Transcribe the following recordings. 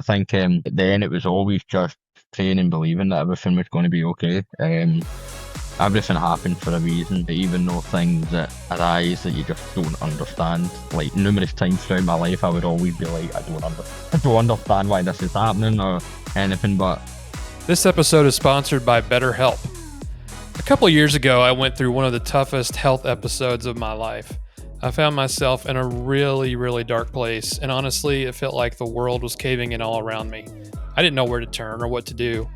think then it was always just praying and believing that everything was going to be okay. Everything happens for a reason, even though things that arise that you just don't understand. Like numerous times throughout my life, I would always be like, I don't understand why this is happening or anything. But This episode is sponsored by BetterHelp. A couple years ago, I went through one of the toughest health episodes of my life. I found myself in a really, really dark place, and honestly, it felt like the world was caving in all around me. I didn't know where to turn or what to do.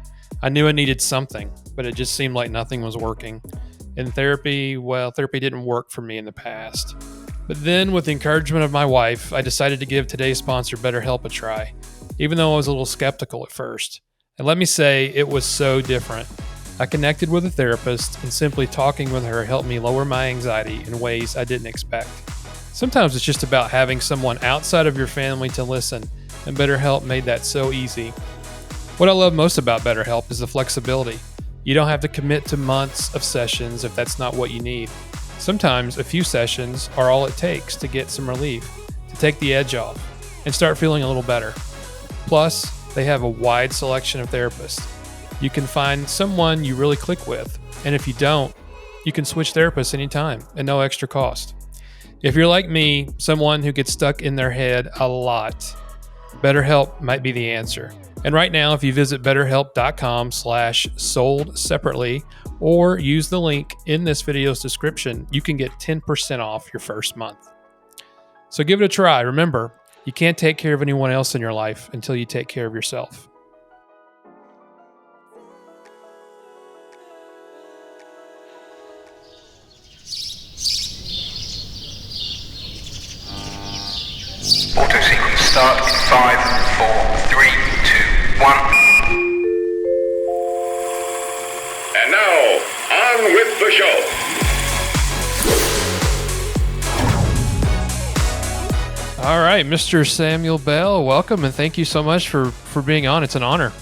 I knew I needed something, but it just seemed like nothing was working. In therapy, therapy didn't work for me in the past. But then, with the encouragement of my wife, I decided to give today's sponsor BetterHelp a try, even though I was a little skeptical at first. And let me say, it was so different. I connected with a therapist, and simply talking with her helped me lower my anxiety in ways I didn't expect. Sometimes it's just about having someone outside of your family to listen, and BetterHelp made that so easy. What I love most about BetterHelp is the flexibility. You don't have to commit to months of sessions if that's not what you need. Sometimes a few sessions are all it takes to get some relief, to take the edge off, and start feeling a little better. Plus, they have a wide selection of therapists. You can find someone you really click with, and if you don't, you can switch therapists anytime at no extra cost. If you're like me, someone who gets stuck in their head a lot, BetterHelp might be the answer. And right now, if you visit betterhelp.com/sold-separately or use the link in this video's description, you can get 10% off your first month. So give it a try. Remember, you can't take care of anyone else in your life until you take care of yourself. Auto sequence start in 5, 4, 3, 2, 1. And now, on with the show. All right, Mr. Samuel Bell, welcome and thank you so much for being on. It's an honor.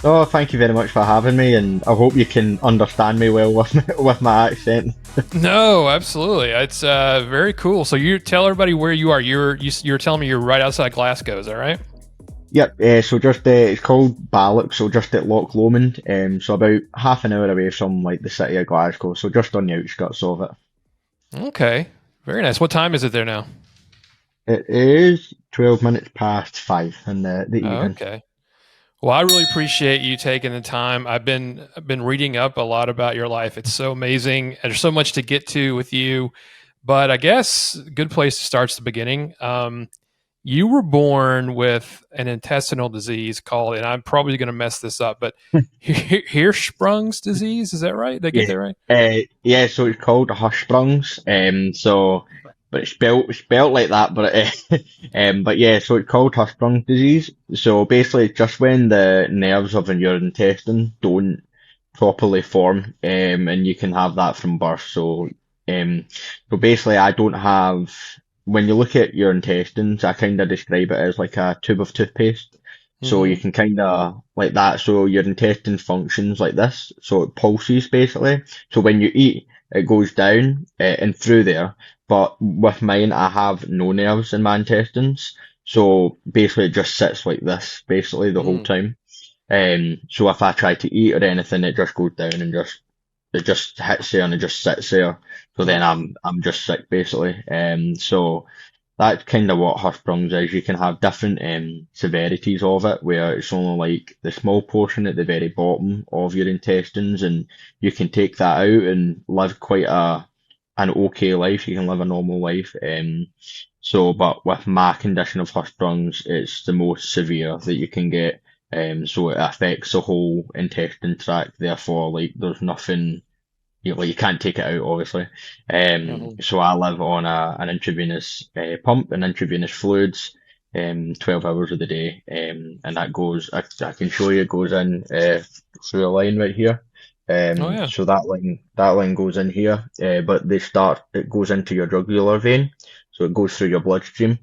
oh, thank you very much for having me, and I hope you can understand me well with my accent. No, absolutely. It's very cool. So you tell everybody where you are. You're telling me you're right outside Glasgow. Is that right? Yep. So just it's called Balloch, so just at Loch Lomond. So about half an hour away from like the city of Glasgow, so just on the outskirts of it. Okay. Very nice. What time is it there now? It is 12 minutes past 5 in the evening. Okay. Well, I really appreciate you taking the time. I've been reading up a lot about your life. It's so amazing. There's so much to get to with you. But I guess a good place to start is the beginning. You were born with an intestinal disease called, and I'm probably going to mess this up, but Hirschsprung's disease. Is that right? Did I get that right? Yeah, so it's called Hirschsprung's. But it's spelled like that, but yeah, so it's called Hirschsprung disease. So basically, it's just when the nerves of your intestine don't properly form, and you can have that from birth. So basically, I don't have. When you look at your intestines, I kind of describe it as like a tube of toothpaste. So you can kind of like that. So your intestine functions like this. So it pulses basically. So when you eat, it goes down and through there. But with mine, I have no nerves in my intestines. So basically, it just sits like this basically the whole time. So if I try to eat or anything, it just goes down and it just hits there and it just sits there. So then I'm just sick basically. So that's kind of what Hirschsprung's is. You can have different severities of it, where it's only like the small portion at the very bottom of your intestines, and you can take that out and live quite an okay life. You can live a normal life. But with my condition of Hirschsprung's, it's the most severe that you can get. So it affects the whole intestine tract. Therefore, like there's nothing. You can't take it out, obviously. So I live on an intravenous pump and intravenous fluids, 12 hours of the day. And that goes, I can show you, it goes in through a line right here. So that line goes in here, but it goes into your jugular vein, so it goes through your bloodstream.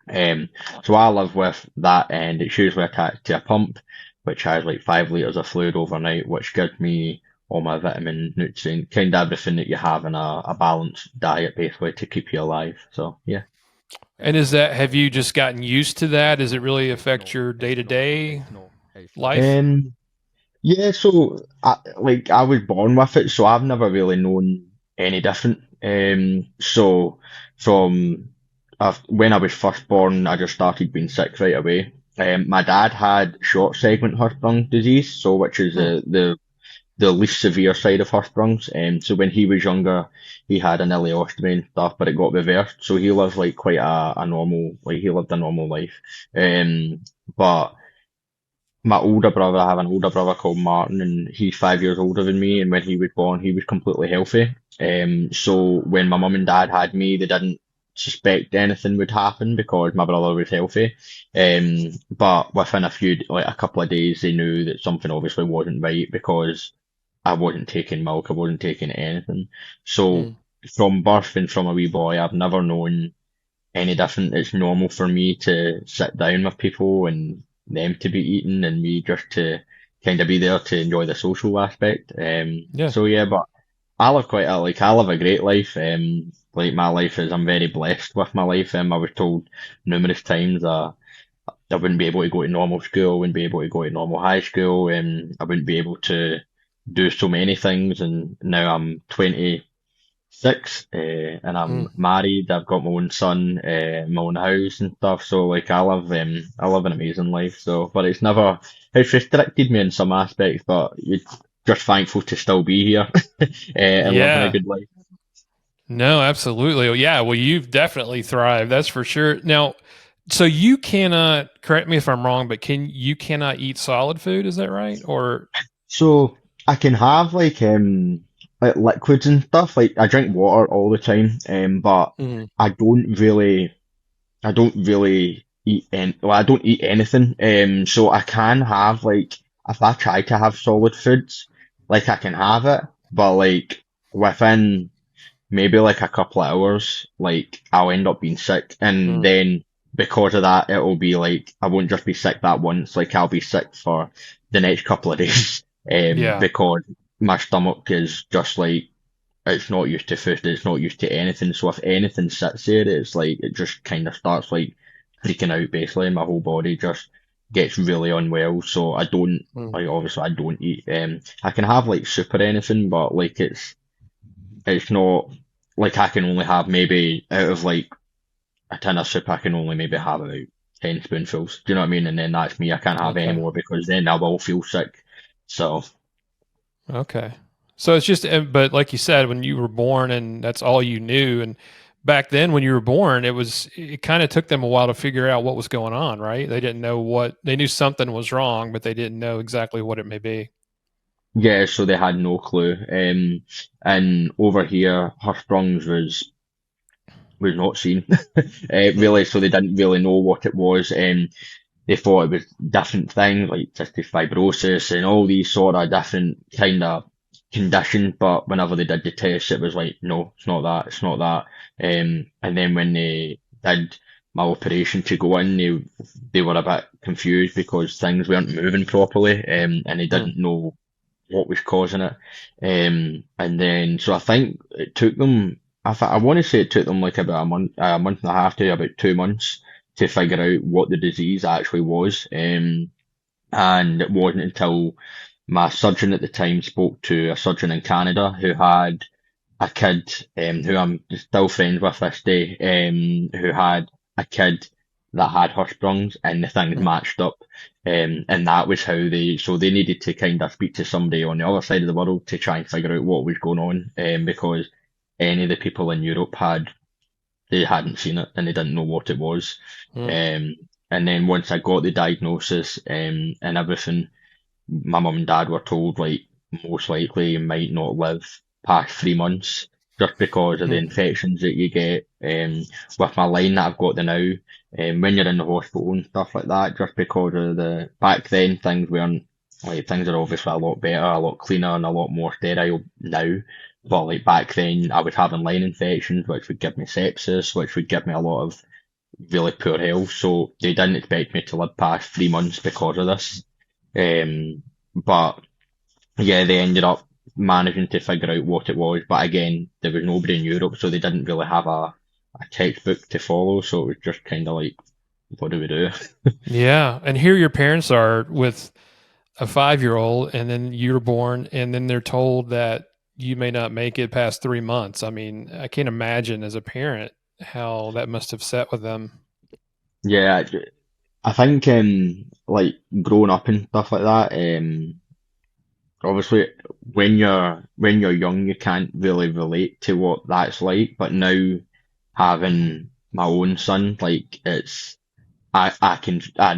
So I live with that, and it's usually attached to a pump, which has like 5 litres of fluid overnight, which gives me all my vitamin, nutrient, kind of everything that you have in a balanced diet, basically, to keep you alive. So, yeah. And is that, have you just gotten used to that? Does it really affect your day to day life? Um, yeah, so I was born with it, so I've never really known any different. So from when I was first born, I just started being sick right away. My dad had short segment Hirschsprung disease, so which is Hmm. the least severe side of Hirschsprung's. So when he was younger, he had an ileostomy and stuff, but it got reversed. So he lived like quite a normal, like he lived a normal life. But my older brother, I have an older brother called Martin, and he's 5 years older than me. And when he was born, he was completely healthy. So when my mum and dad had me, they didn't suspect anything would happen because my brother was healthy. But within like a couple of days, they knew that something obviously wasn't right because I wasn't taking milk, I wasn't taking anything. So Mm. from birth and from a wee boy, I've never known any different. It's normal for me to sit down with people and them to be eating and me just to kind of be there to enjoy the social aspect. Yeah. So yeah, but I live a great life. Like my life is, I'm very blessed with my life. I was told numerous times I wouldn't be able to go to normal school, wouldn't be able to go to normal high school, and I wouldn't be able to do so many things. And now I'm 26, and I'm Mm. married. I've got my own son, my own house and stuff. So like I live an amazing life. So, but it's restricted me in some aspects, but you're just thankful to still be here, and living a Yeah. good life. No, absolutely. Well, yeah. Well, you've definitely thrived. That's for sure. Now, so you cannot, correct me if I'm wrong, but you cannot eat solid food? Is that right? Or, So I can have like liquids and stuff. Like I drink water all the time, but Mhm. I don't really I don't really eat I don't eat anything. So I can have like if I try to have solid foods, like I can have it, but like within maybe like a couple of hours, like I'll end up being sick, and Mm. then because of that, it'll be like I won't just be sick that once, like I'll be sick for the next couple of days, Yeah. because my stomach is just like it's not used to food, it's not used to anything. So if anything sits there, it's like it just kind of starts like freaking out basically, and my whole body just gets really unwell. So I don't Mm. like obviously I don't eat. I can have like soup or anything, but like it's not like I can only have maybe out of like a tin of soup, I can only maybe have about 10 spoonfuls. Do you know what I mean? And then that's me. I can't have any Okay. more because then I will feel sick. So Okay. So it's just, but like you said, when you were born and that's all you knew, and back then when you were born, it kind of took them a while to figure out what was going on, right? They didn't know they knew something was wrong, but they didn't know exactly what it may be. yeah, so they had no clue. And over here, Hirschsprung's was not seen, Mm. really. So they didn't really know what it was. They thought it was different things like cystic fibrosis and all these sort of different kind of conditions. But whenever they did the test, it was like, no, it's not that, it's not that. And then when they did my operation to go in, they were a bit confused because things weren't moving properly, and they Mm. didn't know what was causing it. And then, so I think it took them, I want to say it took them like about a month and a half to about 2 months to figure out what the disease actually was. And it wasn't until my surgeon at the time spoke to a surgeon in Canada who had a kid, who I'm still friends with this day, who had a kid that had Hirschsprung's and the things Mm. matched up. And that was how so they needed to kind of speak to somebody on the other side of the world to try and figure out what was going on, because any of the people in Europe they hadn't seen it and they didn't know what it was. Mm. Um, and then once I got the diagnosis, and everything, my mum and dad were told like most likely you might not live past 3 months just because of the Mm. infections that you get. With my line that I've got the now, when you're in the hospital and stuff like that, just because of back then things weren't like things are obviously a lot better, a lot cleaner, and a lot more sterile now. But like back then, I was having line infections, which would give me sepsis, which would give me a lot of really poor health. So they didn't expect me to live past 3 months because of this. But yeah, they ended up managing to figure out what it was. But again, there was nobody in Europe, so they didn't really have a textbook to follow. So it was just kind of like, what do we do? Yeah. And here your parents are with a 5-year-old, and then you're born, and then they're told that you may not make it past 3 months. I mean, I can't imagine as a parent how that must have set with them. Yeah, I think like growing up and stuff like that. Obviously, when you're young, you can't really relate to what that's like. But now having my own son, like I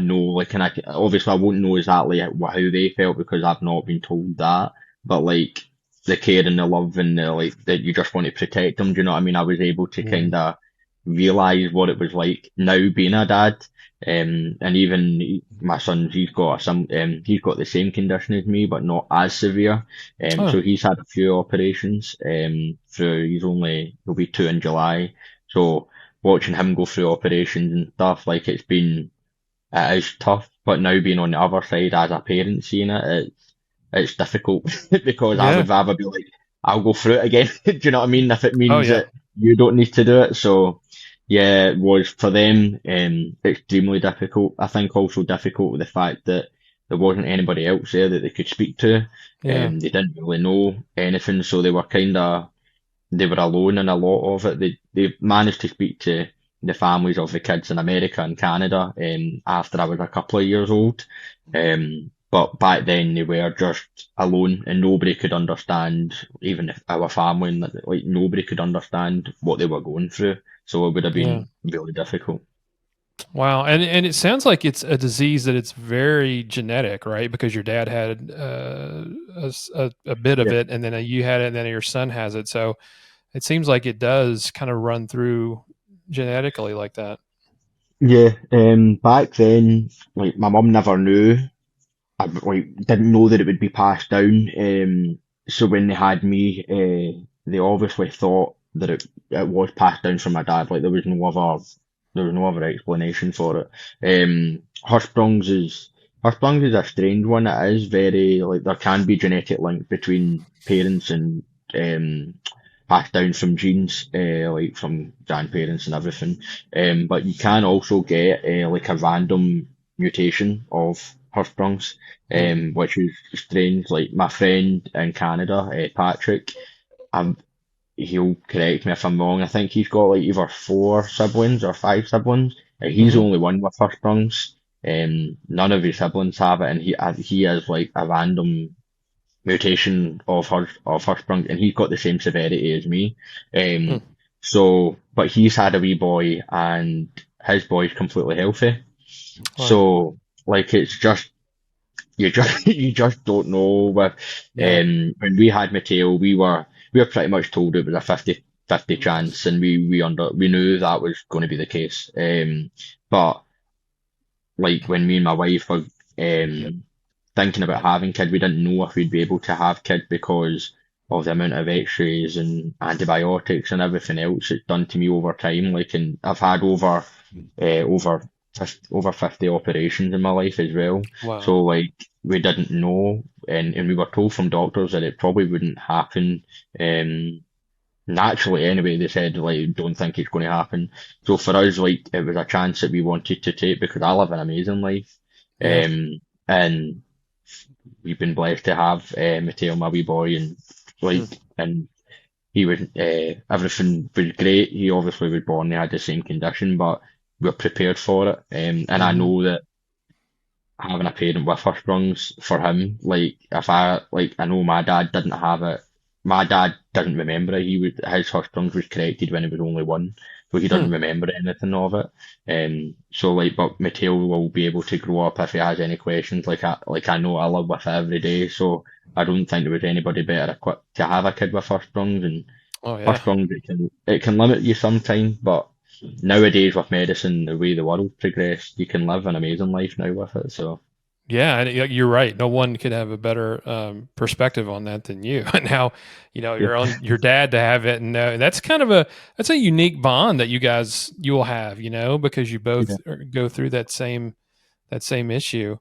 know, like, and obviously I won't know exactly how they felt because I've not been told that, but like the care and the love and the like that you just want to protect them. Do you know what I mean? I was able to Mm. kind of realize what it was like now being a dad. And even my son, he's got the same condition as me, but not as severe. Oh, So he's had a few operations. He'll be 2 in July. So watching him go through operations and stuff, like it is tough, but now being on the other side as a parent seeing it's difficult because I yeah. would rather be like, I'll go through it again. Do you know what I mean? If it Oh, means yeah. that you don't need to do it. So yeah, it was for them, extremely difficult. I think also difficult with the fact that there wasn't anybody else there that they could speak to. Yeah. They didn't really know anything, so they were alone in a lot of it. They managed to speak to the families of the kids in America and Canada after I was a couple of years old. But back then they were just alone and nobody could understand, even if our family, and like nobody could understand what they were going through. So it would have Yeah. been really difficult. Wow. And it sounds like it's a disease that it's very genetic, right? Because your dad had a bit of Yeah. it, and then you had it, and then your son has it. So it seems like it does kind of run through genetically like that. Yeah, back then, like my mum never knew. I like didn't know that it would be passed down. So when they had me, they obviously thought that it was passed down from my dad. Like there was no other explanation for it. Hirschsprung's is a strange one. It is very like there can be genetic link between parents and um passed down from genes, like from grandparents and everything. But you can also get like a random mutation of Hirschsprung's, Hmm. which is strange. Like my friend in Canada, Patrick, um, he'll correct me if I'm wrong. I think he's got like either 4 siblings or 5 siblings. He's the Hmm. only one with Hirschsprung's. None of his siblings have it, and he has like a random mutation of Hirschsprung, and he's got the same severity as me. Hmm. But he's had a wee boy, and his boy's completely healthy. Wow. So, like, it's just you just don't know. With Yeah. when we had Mateo, we were pretty much told it was a 50-50 chance, and we knew that was going to be the case. But like when me and my wife were thinking about having kids, we didn't know if we'd be able to have kids because of the amount of X-rays and antibiotics and everything else it's done to me over time. Like, and I've had over 50 operations in my life as well. Wow. So like we didn't know, and we were told from doctors that it probably wouldn't happen. Naturally anyway, they said like don't think it's going to happen. So for us, like it was a chance that we wanted to take because I live an amazing life. Yeah. And we've been blessed to have Mateo, my wee boy, and like, Hmm. and he was everything was great. He obviously was born, he had the same condition, but we're prepared for it. And I Hmm. know that having a parent with Hirschsprung's for him, like if I like I know my dad didn't have it. My dad doesn't remember it. His Hirschsprung's was corrected when he was only 1, so he Hmm. doesn't remember anything of it. So like, but Mateo will be able to grow up if he has any questions. Like I know I live with it every day, so I don't think there was anybody better equipped to have a kid with Hirschsprung's. And Oh yeah. Hirschsprung's it can limit you sometimes, but nowadays with medicine, the way the world's progressed, you can live an amazing life now with it. So. Yeah, and you're right. No one could have a better perspective on that than you. And how, Yeah. your dad to have it, and that's kind of a unique bond that you will have, because you both Yeah. go through that same issue.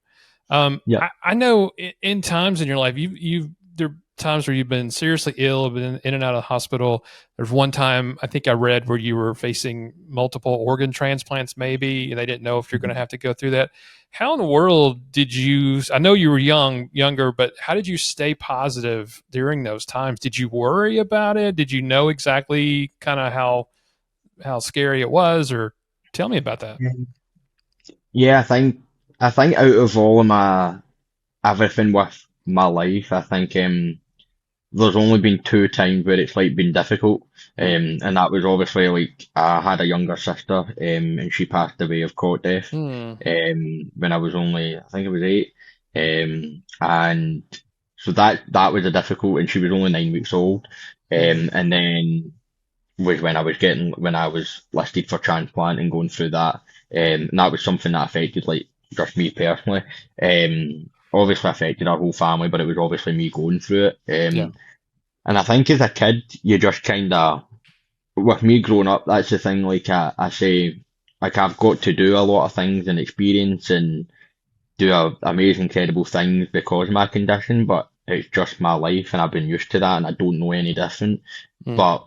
Yeah. I know in times in your life, you've there. times where you've been seriously ill, been in and out of the hospital. There's one time I think I read where you were facing multiple organ transplants, maybe, and they didn't know if you're going to have to go through that. How in the world did you? I know you were younger, but how did you stay positive during those times? Did you worry about it? Did you know exactly kind of how scary it was, or tell me about that? Yeah, I think out of all of my everything with my life, I think there's only been two times where it's like been difficult, Mm. and that was obviously like I had a younger sister, and she passed away of court death, Mm. when I was only I think I was 8, and so that was a difficult, and she was only 9 weeks old, Mm. and then was when I was listed for transplant and going through that. And that was something that affected like just me personally. Obviously affected our whole family, but it was obviously me going through it. Yeah. And I think as a kid, you just kind of, with me growing up, that's the thing. Like I say, like I've got to do a lot of things and experience and do amazing, incredible things because of my condition, but it's just my life and I've been used to that and I don't know any different. Mm. But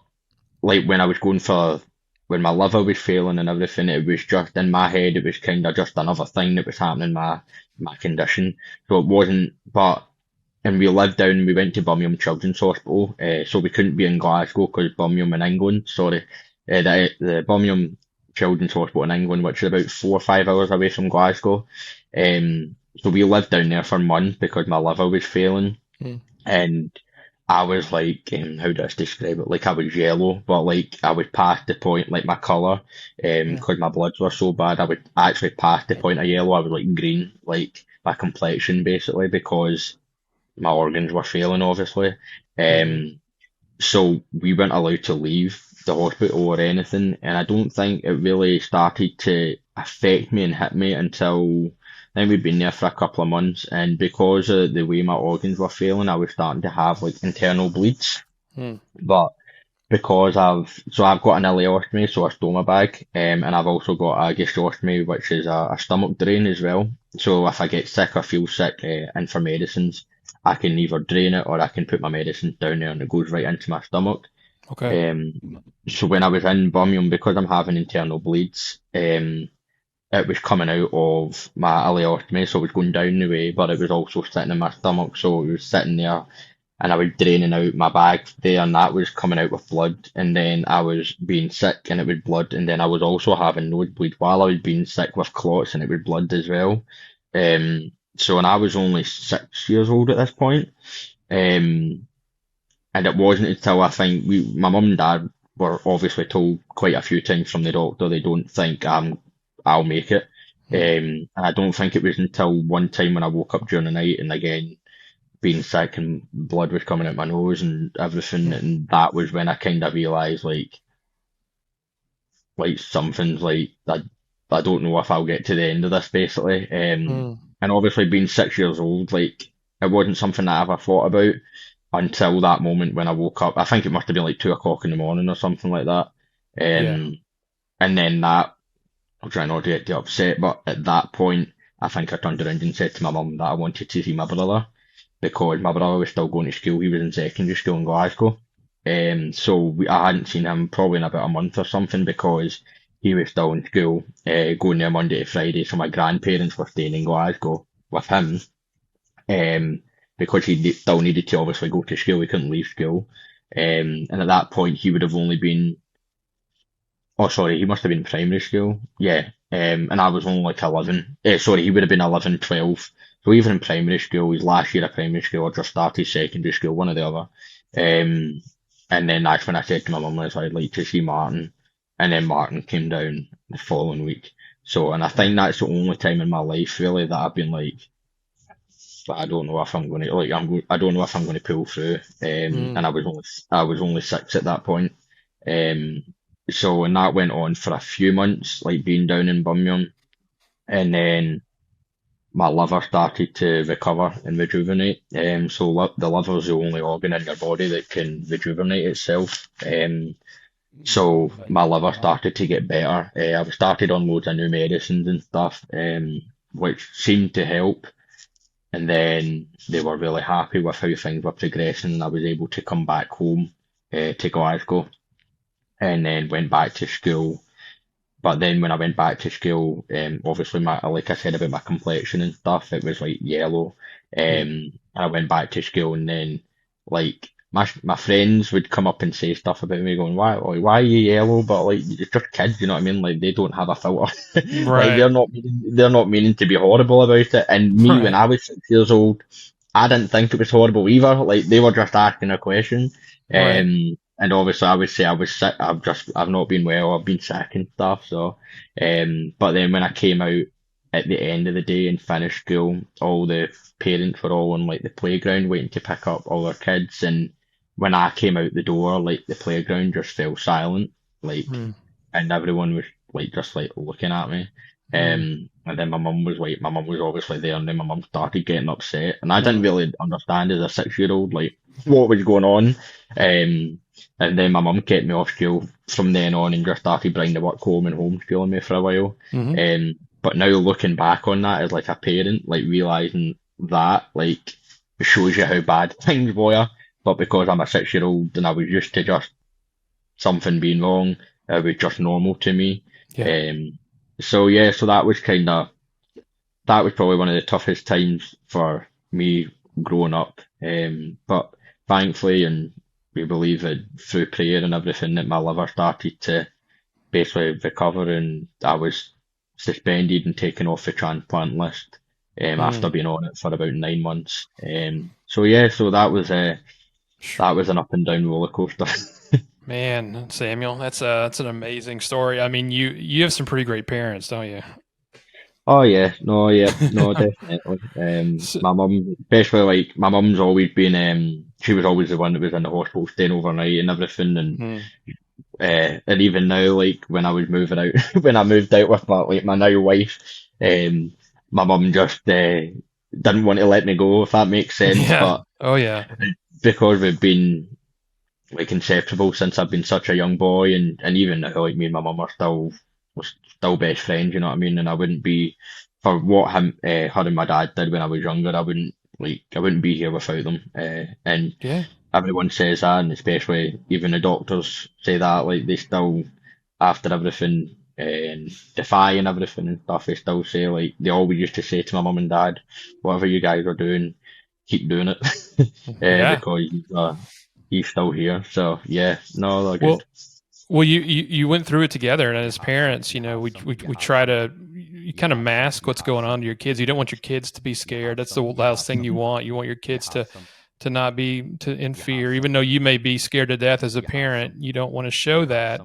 like when I was going for when my liver was failing and everything, it was just in my head. It was kind of just another thing that was happening in my condition. So it wasn't. But and we lived down. We went to Birmingham Children's Hospital, so we couldn't be in Glasgow because Birmingham in England. Sorry, the Birmingham Children's Hospital in England, which is about 4 or 5 hours away from Glasgow. So we lived down there for months because my liver was failing. Mm. And I was like, how do I describe it? Like I was yellow, but like I was past the point, like my colour, Yeah. because my bloods were so bad, I was actually past the point of yellow. I was like green, like my complexion basically, because my organs were failing, obviously. Hmm. Um, so we weren't allowed to leave the hospital or anything, and I don't think it really started to affect me and hit me until then we'd been there for a couple of months, and because of the way my organs were failing, I was starting to have like internal bleeds. Mm. But because I've got an ileostomy, so a stoma bag, and I've also got a gastrostomy, which is a stomach drain as well. So if I get sick or feel sick, and for medicines, I can either drain it or I can put my medicines down there and it goes right into my stomach. Okay. Um, so when I was in Birmingham, because I'm having internal bleeds, it was coming out of my ileostomy, so it was going down the way, but it was also sitting in my stomach, so it was sitting there, and I was draining out my bag there, and that was coming out with blood, and then I was being sick, and it was blood, and then I was also having nosebleeds while I was being sick with clots, and it was blood as well. And I was only 6 years old at this point, um, and it wasn't until I think my mum and dad were obviously told quite a few times from the doctor they don't think I'll make it. Mm. And I don't think it was until one time when I woke up during the night and again being sick and blood was coming out my nose and everything, Mm. and that was when I kind of realised like something's like I don't know if I'll get to the end of this basically. Mm. And obviously being 6 years old, like it wasn't something that I ever thought about until that moment when I woke up. I think it must have been like 2 o'clock in the morning or something like that. Yeah. And then that I'll try not to get too upset, but at that point, I think I turned around and said to my mum that I wanted to see my brother because my brother was still going to school. He was in secondary school in Glasgow. I hadn't seen him probably in about a month or something because he was still in school, going there Monday to Friday. So my grandparents were staying in Glasgow with him, because still needed to obviously go to school. He couldn't leave school. And at that point, he would have only been Oh, sorry, he must have been in primary school. Yeah. And I was only like 11. Sorry, he would have been 11, 12. So even in primary school, his last year of primary school or just started secondary school, one or the other. Um, and then that's when I said to my mum, I'd like to see Martin. And then Martin came down the following week. So, and I Yeah. think that's the only time in my life really that I've been like, I don't know if I'm going to I don't know if I'm going to pull through. Mm. And I was only 6 at that point. Um, and that went on for a few months, like being down in Birmingham, and then my liver started to recover and rejuvenate. The liver is the only organ in your body that can rejuvenate itself. So my liver started to get better. I was started on loads of new medicines and stuff, which seemed to help. and then they were really happy with how things were progressing, and I was able to come back home to Glasgow, and then went back to school. But then when I went back to school, obviously my like I said about my complexion and stuff, it was like yellow. Mm. And I went back to school, and then like my friends would come up and say stuff about me, going, why are you yellow? But like it's just kids, you know what I mean? Like they don't have a filter. Like Right. they're not meaning to be horrible about it. And me, when Right. I was 6 years old, I didn't think it was horrible either. Like they were just asking a question. Right. And obviously I would say I was sick. I've not been well. I've been sick and stuff. So, but then when I came out at the end of the day and finished school, all the parents were all on like the playground waiting to pick up all their kids. And when I came out the door, like the playground just fell silent. Like, Mm. and everyone was like just like looking at me. Mm. And then my mum was obviously there, and then my mum started getting upset, and I didn't Mm. really understand as a 6 year old like what was going on. Um, and then my mum kept me off school from then on, and just started bringing the work home and homeschooling me for a while. Mm. But now looking back on that as like a parent, like realizing that like it shows you how bad things were. But because I'm a 6 year old and I was used to just something being wrong, it was just normal to me. Yeah. Um, so yeah, so that was probably one of the toughest times for me growing up. But thankfully, and we believe that through prayer and everything, that my liver started to basically recover, and I was suspended and taken off the transplant list after Mm. being on it for about 9 months. So yeah, so that was an up and down roller coaster. Man, Samuel, that's an amazing story. I mean, you have some pretty great parents, don't you? Oh yeah, no, yeah, no, definitely. So, My mum, especially like my mum's always been, she was always the one that was in the hospital staying overnight and everything, mm. and even now, like when I was moving out, when I moved out with my now wife, um, my mum just didn't want to let me go, if that makes sense. Yeah. But Oh yeah. because we've been like inseparable since I've been such a young boy, and even now, like me and my mum are still best friends. You know what I mean? And I wouldn't be for what her and my dad did when I was younger. I wouldn't be here without them. And Yeah. everyone says that, and especially even the doctors say that. Like they still, after everything and defying everything and stuff, they still say like they always used to say to my mum and dad, whatever you guys are doing, keep doing it, Yeah. because he's still here. So yeah, no, they're good. Well, you went through it together, and as parents, we try to you kind of mask what's going on to your kids. You don't want your kids to be scared. That's the last thing you want. You want your kids to not be in fear, even though you may be scared to death as a parent. You don't want to show that.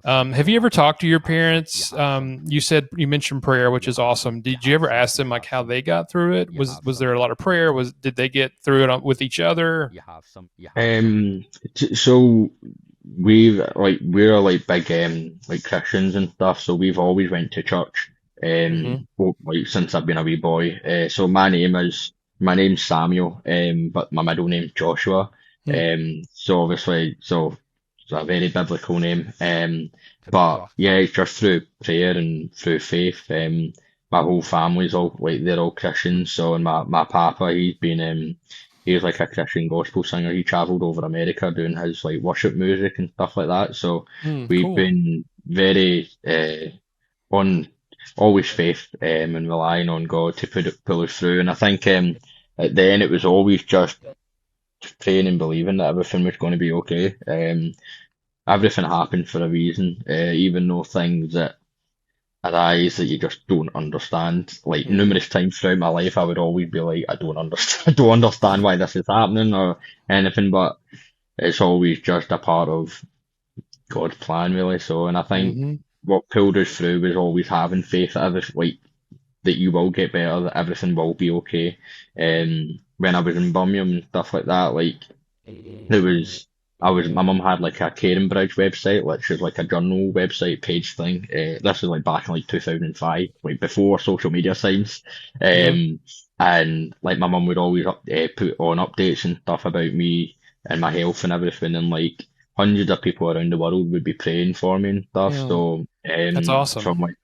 Have you ever talked to your parents? You said you mentioned prayer, which is awesome. Did you ever ask them like how they got through it? Was there a lot of prayer? Did they get through it with each other? Um, so we're like big like Christians and stuff, so we've always went to church Hmm. like since I've been a wee boy. So my name's Samuel, but my middle name's Joshua. So obviously it's a very biblical name. But yeah, it's just through prayer and through faith. My whole family's all like they're all Christians. So and my papa, he's like a Christian gospel singer. He travelled over America doing his like worship music and stuff like that. So we've Cool. been very on always faith and relying on God to pull us through. And I think at the end it was always just praying and believing that everything was going to be okay. Everything happened for a reason, even though things that arise that you just don't understand. Like Mm. numerous times throughout my life, I would always be like, I don't understand, I don't understand why this is happening or anything, but it's always just a part of God's plan, really. So, and I think Hmm. what pulled us through was always having faith that like that you will get better, that everything will be okay. When I was in Birmingham and stuff like that, like there was, my mum had like a Caring Bridge website, which is like a journal website page thing. This was like back in like 2005, like before social media signs. Yeah. And like my mum would always put on updates and stuff about me and my health and everything, and like hundreds of people around the world would be praying for me and stuff. Yeah. So, That's awesome. from like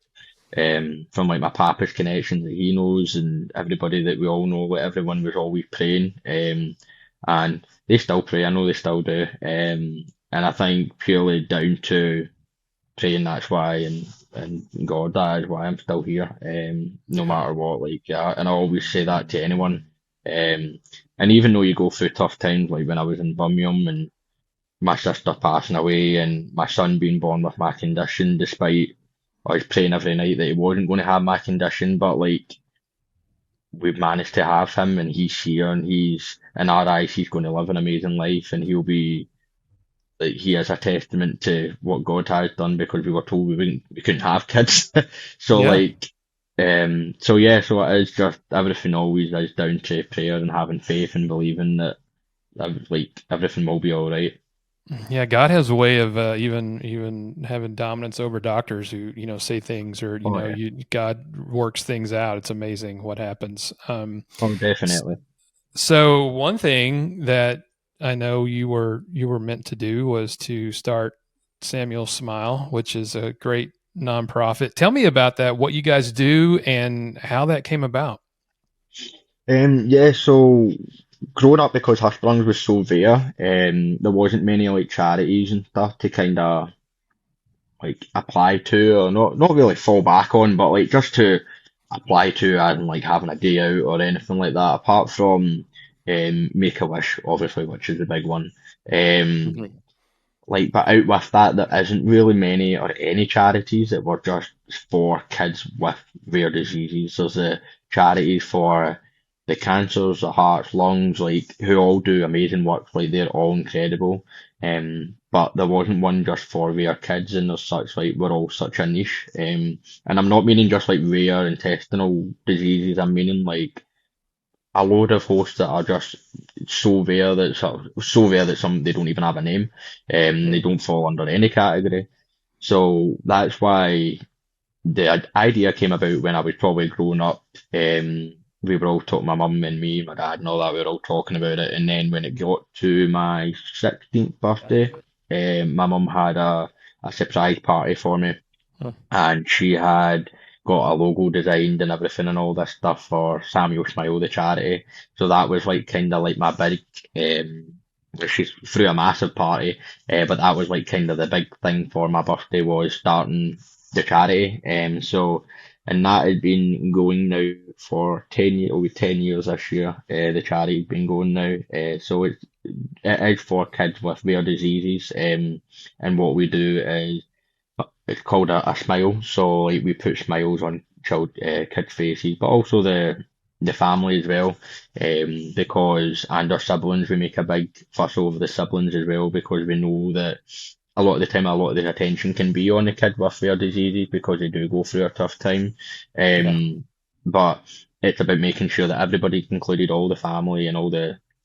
from like my papa's connections that he knows and everybody that we all know, like everyone was always praying, and they still pray. I know they still do, and I think purely down to praying that's why, and God, that is why I'm still here, no Yeah. matter what. Like, and I always say that to anyone, and even though you go through tough times, like when I was in Birmingham and my sister passing away and my son being born with my condition, despite I was praying every night that he wasn't going to have my condition, but like we've managed to have him and he's here and he's in our eyes he's going to live an amazing life and he'll be like he is a testament to what God has done because we were told we couldn't have kids. So Yeah. like so yeah, so it is just everything always is down to prayer and having faith and believing that like everything will be all right. Yeah, God has a way of even having dominance over doctors who say things, or Oh yeah. God works things out. It's amazing what happens. Oh S- definitely. so one thing that I know you were meant to do was to start Samuel Smile, which is a great nonprofit. Tell me about that. What you guys do and how that came about. Yeah, so growing up because Hirschsprung was so rare, there wasn't many like charities and stuff to kind of like apply to or not really fall back on, but like just to apply to and like having a day out or anything like that. Apart from Make a Wish, obviously, which is the big one. Um, Mhm. like, but out with that, there isn't really many or any charities that were just for kids with rare diseases. There's the charities for the cancers, the hearts, lungs, like who all do amazing work. Like they're all incredible. But there wasn't one just for rare kids, and there's such like we're all such a niche. And I'm not meaning just like rare intestinal diseases. I'm meaning like a load of hosts that are just so rare that some they don't even have a name, they Mm. don't fall under any category. So that's why the idea came about when I was probably growing up. We were all talking, my mum and me, my dad and all that, we were all talking about it. And then when it got to my 16th birthday, my mum had a surprise party for me Huh. and she had got a logo designed and everything and all this stuff for Samuel Smile, the charity. So that was like kind of like my big, she's threw a massive party, but that was like kind of the big thing for my birthday was starting the charity. And that had been going now for 10 years, it'll be 10 years this year. The charity's been going now. So it is for kids with rare diseases. And what we do is it's called a smile. So like we put smiles on kids' faces, but also the family as well. Because and our siblings, we make a big fuss over the siblings as well because we know that a lot of the time, a lot of the attention can be on the kid with rare diseases because they do go through a tough time. Yeah. But it's about making sure that everybody's included, all the family and all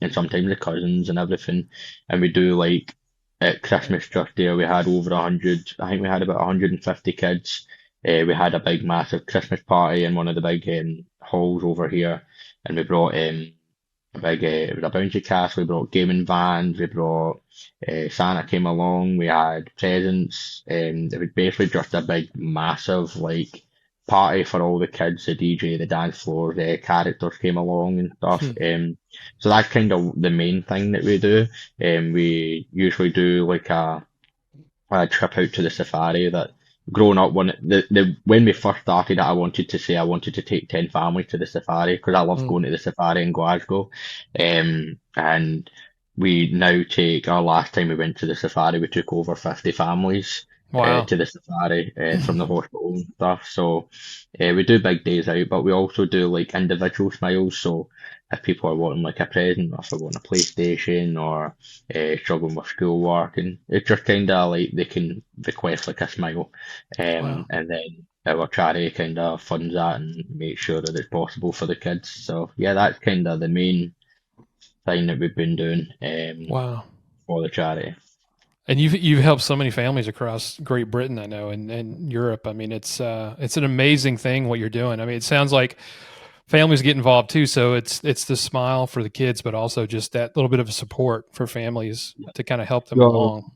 and sometimes the cousins and everything. And we do like at Christmas just there, we had over 100, I think we had about 150 kids. We had a big, massive Christmas party in one of the big halls over here, and we brought a big, it was a bouncy castle. We brought gaming vans. We brought Santa came along. We had presents. It was basically just a big, massive like party for all the kids. The DJ, the dance floor, the characters came along and stuff. Hmm. So that's kind of the main thing that we do. We usually do like a trip out to the safari that growing up when we first started it I wanted to say I wanted to take 10 families to the safari because I love Mm. going to the safari in Glasgow, and we now take our last time we went to the safari we took over 50 families Wow. to the safari from the hospital and stuff. So we do big days out, but we also do like individual smiles. So if people are wanting like a present, or if they're wanting a PlayStation, or struggling with schoolwork, and it's just kind of like they can request like a smile, Wow. and then our charity kind of funds that and makes sure that it's possible for the kids. So yeah, that's kind of the main thing that we've been doing Wow. for the charity. And you've helped so many families across Great Britain, I know, and Europe. I mean, it's an amazing thing what you're doing. I mean, it sounds like families get involved too. So it's the smile for the kids, but also just that little bit of support for families to kind of help them Well, along.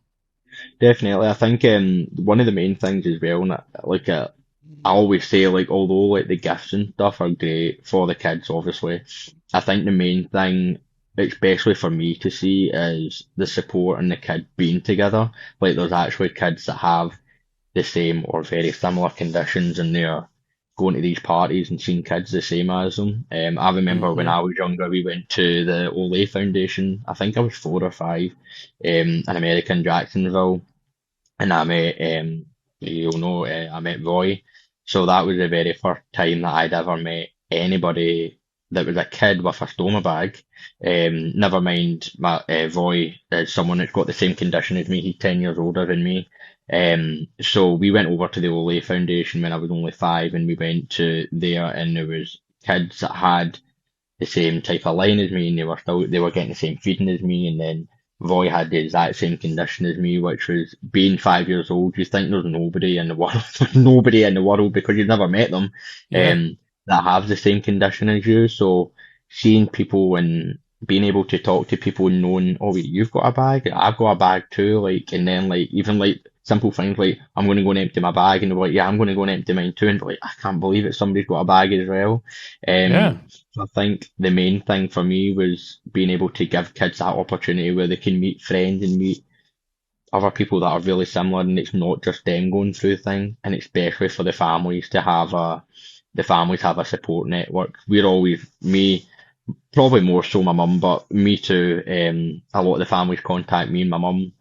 definitely. I think one of the main things as well, and like I always say, like, although like the gifts and stuff are great for the kids, obviously, I think the main thing, especially for me to see, is the support and the kid being together. Like, there's actually kids that have the same or very similar conditions, and they're going to these parties and seeing kids the same as them. I remember when Hmm. I was younger, we went to the Ole Foundation. I think I was 4 or 5, in America in Jacksonville, and I met, you'll know, I met Roy. So that was the very first time that I'd ever met anybody that was a kid with a stoma bag. Never mind, my Roy is someone that's got the same condition as me. He's 10 years older than me. So we went over to the Ole Foundation when I was only 5, and we went to there, and there was kids that had the same type of line as me, and they were getting the same feeding as me, and then Roy had the exact same condition as me, which was being 5 years old. You think there's nobody in the world, nobody in the world because you've never met them, Yeah. that have the same condition as you. So seeing people and being able to talk to people and knowing, oh wait, you've got a bag, I've got a bag too, like, and then like even like simple things like I'm going to go and empty my bag, and they're like, yeah, I'm going to go and empty mine too, and they're like, I can't believe it, somebody's got a bag as well. Yeah. So I think the main thing for me was being able to give kids that opportunity where they can meet friends and meet other people that are really similar, and it's not just them going through things, and especially for the families have a support network. We're always, me, probably more so my mum, but me too. A lot of the families contact me and my mum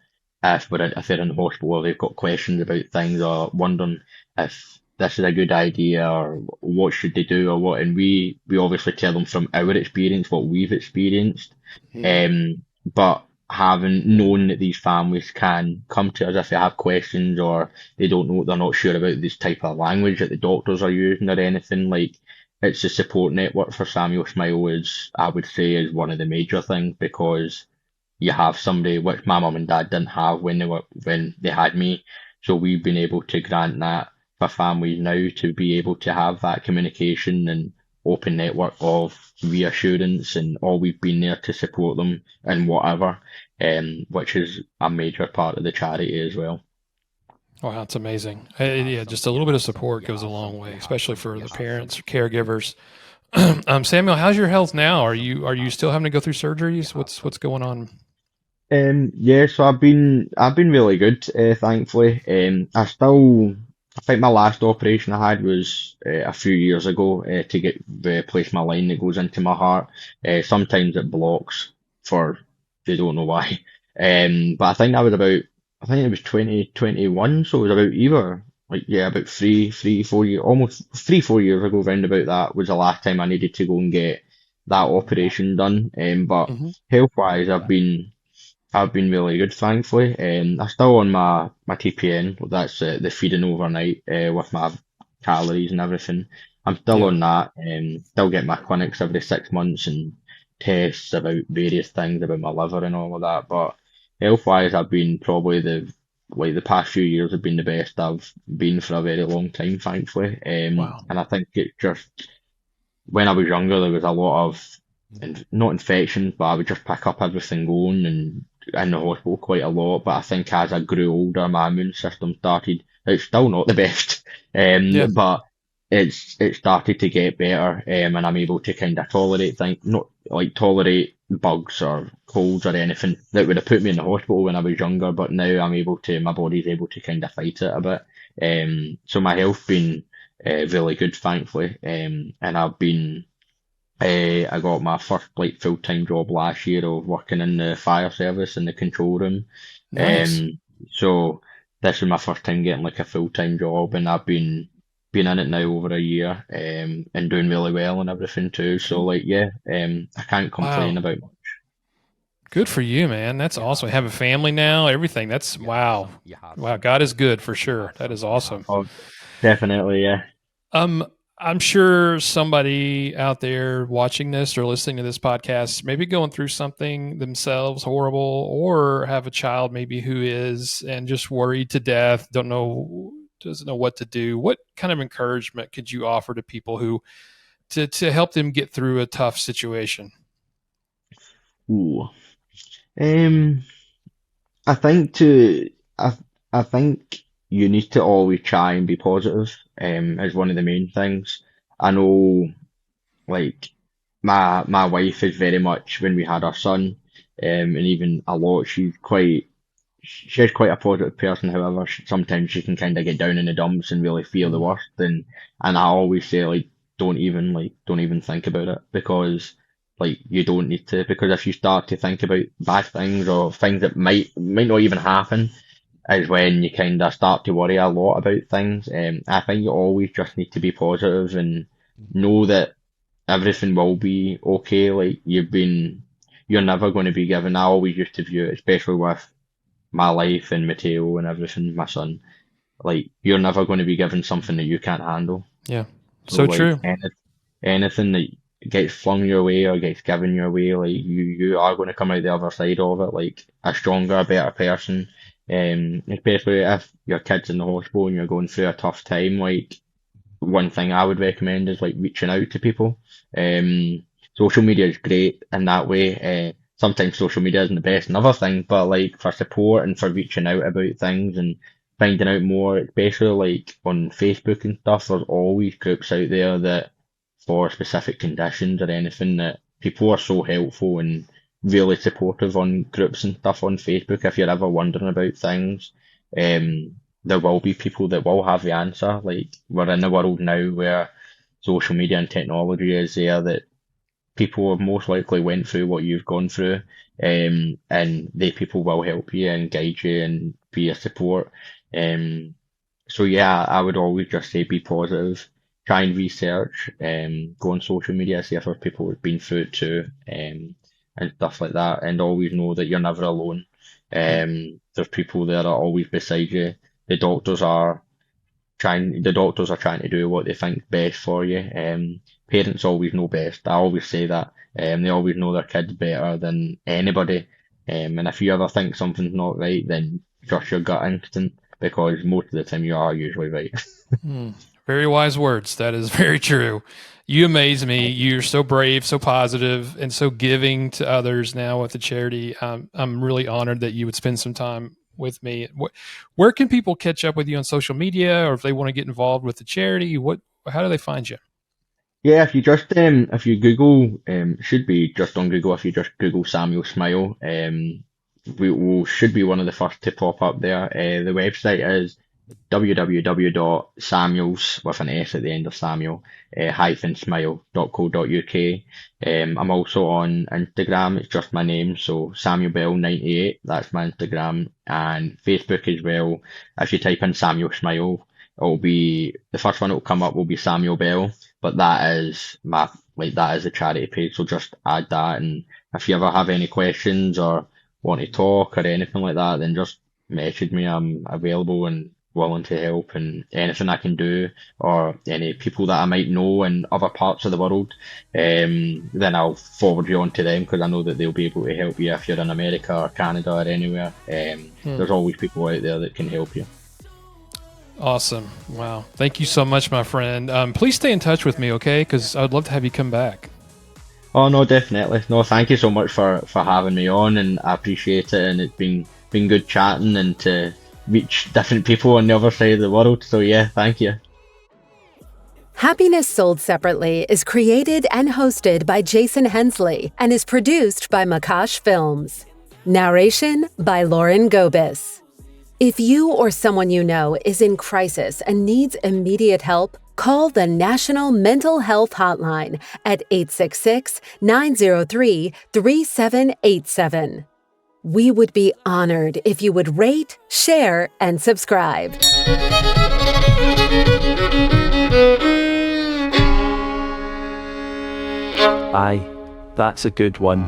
if they're in the hospital or they've got questions about things or wondering if this is a good idea or what should they do or what. And we obviously tell them from our experience what we've experienced. Hmm. But having known that these families can come to us if they have questions or they don't know, they're not sure about this type of language that the doctors are using or anything, like it's a support network for Samuel Smile is, I would say, is one of the major things because you have somebody which my mum and dad didn't have when they had me. So we've been able to grant that for families now to be able to have that communication and open network of reassurance, and all we've been there to support them in whatever, which is a major part of the charity as well. Wow, that's amazing. Yeah, just a little bit of support goes a long way, especially for the parents or caregivers. Samuel, how's your health now? Are you still having to go through surgeries? What's going on? Yeah, so I've been really good, thankfully. I think my last operation I had was a few years ago to get replace my line that goes into my heart. Sometimes it blocks for they don't know why. But I think it was 2021, so it was about either like yeah, about 3, 4 years, almost 3, 4 years ago, round about that was the last time I needed to go and get that operation done. But Hmm. health wise, I've been really good, thankfully. I'm still on my TPN. Well, that's the feeding overnight with my calories and everything. I'm still Yeah. on that. Still get my clinics every 6 months and tests about various things about my liver and all of that. But health-wise, I've been probably the past few years have been the best I've been for a very long time, thankfully. Wow. And I think it just when I was younger, there was a lot of, not infections, but I would just pick up everything going and in the hospital quite a lot. But I think as I grew older, my immune system started, it's still not the best, Yeah. but it started to get better, and I'm able to kind of tolerate things, not like tolerate bugs or colds or anything that would have put me in the hospital when I was younger. But now my body's able to kind of fight it a bit. So my health been really good, thankfully. And I got my first like full-time job last year of working in the fire service in the control room. Nice. So this was my first time getting like a full-time job, and I've been in it now over a year, and doing really well and everything too. So like yeah, I can't complain Wow. about. Good for you, man. That's awesome. Have a family now, everything. That's wow. Wow, God is good for sure. That is awesome. Oh, definitely, yeah. Um, I'm sure somebody out there watching this or listening to this podcast, maybe going through something themselves horrible, or have a child maybe who is and just worried to death, doesn't know what to do. What kind of encouragement could you offer to people who to help them get through a tough situation? Ooh. Um, I think to I I think you need to always try and be positive, is one of the main things. I know, like, my wife is very much, when we had our son, and even a lot, she's quite a positive person. However, sometimes she can kind of get down in the dumps and really feel the worst. And I always say, like, don't even think about it, because like you don't need to, because if you start to think about bad things or things that might not even happen, is when you kind of start to worry a lot about things. I think you always just need to be positive and know that everything will be okay. Like, you're never going to be given. I always used to view it, especially with my life and Mateo and everything, my son. Like, you're never going to be given something that you can't handle. Yeah. So So like true. anything that gets flung your way or gets given your way, like you are going to come out the other side of it like a stronger, better person. Especially if your kid's in the hospital and you're going through a tough time, like, one thing I would recommend is like reaching out to people. Social media is great in that way. Sometimes social media isn't the best, another thing, but like for support and for reaching out about things and finding out more, especially like on Facebook and stuff, there's always groups out there that for specific conditions or anything, that people are so helpful and really supportive on groups and stuff on Facebook. If you're ever wondering about things, there will be people that will have the answer. Like, we're in a world now where social media and technology is there, that people have most likely went through what you've gone through, and they people will help you and guide you and be a support. So yeah, I would always just say be positive, try and research, go on social media, see if there's people who've been through it too, and stuff like that, and always know that you're never alone. There's people that are always beside you. The doctors are trying to do what they think best for you. Parents always know best. I always say that. They always know their kids better than anybody. And if you ever think something's not right, then trust your gut instinct, because most of the time you are usually right. Very wise words. That is very true. You amaze me. You're so brave, so positive, and so giving to others now with the charity. I'm really honored that you would spend some time with me. Where can people catch up with you on social media, or if they want to get involved with the charity? How do they find you? Yeah, if you Google, should be just on Google. If you just Google Samuel Smile, we should be one of the first to pop up there. The website is www.samuels, with an S at the end of Samuel, -smile.co.uk. I'm also on Instagram. It's just my name, so Samuel Bell 98. That's my Instagram, and Facebook as well. If you type in Samuel Smile, it'll be the first one that'll come up will be Samuel Bell, but that is that is a charity page. So just add that, and if you ever have any questions or want to talk or anything like that, then just message me. I'm available and willing to help, and anything I can do, or any people that I might know in other parts of the world, then I'll forward you on to them, because I know that they'll be able to help you if you're in America or Canada or anywhere. There's always people out there that can help you. Awesome. Wow. Thank you so much, my friend. Please stay in touch with me, okay? Because I would love to have you come back. Oh no, definitely. No, thank you so much for having me on, and I appreciate it, and it's been good chatting and to reach different people on the other side of the world. So yeah, thank you. Happiness Sold Separately is created and hosted by Jason Hensley and is produced by Makash Films. Narration by Lauren Gobis. If you or someone you know is in crisis and needs immediate help, call the National Mental Health Hotline at 866-903-3787. We would be honored if you would rate, share, and subscribe. Aye, that's a good one.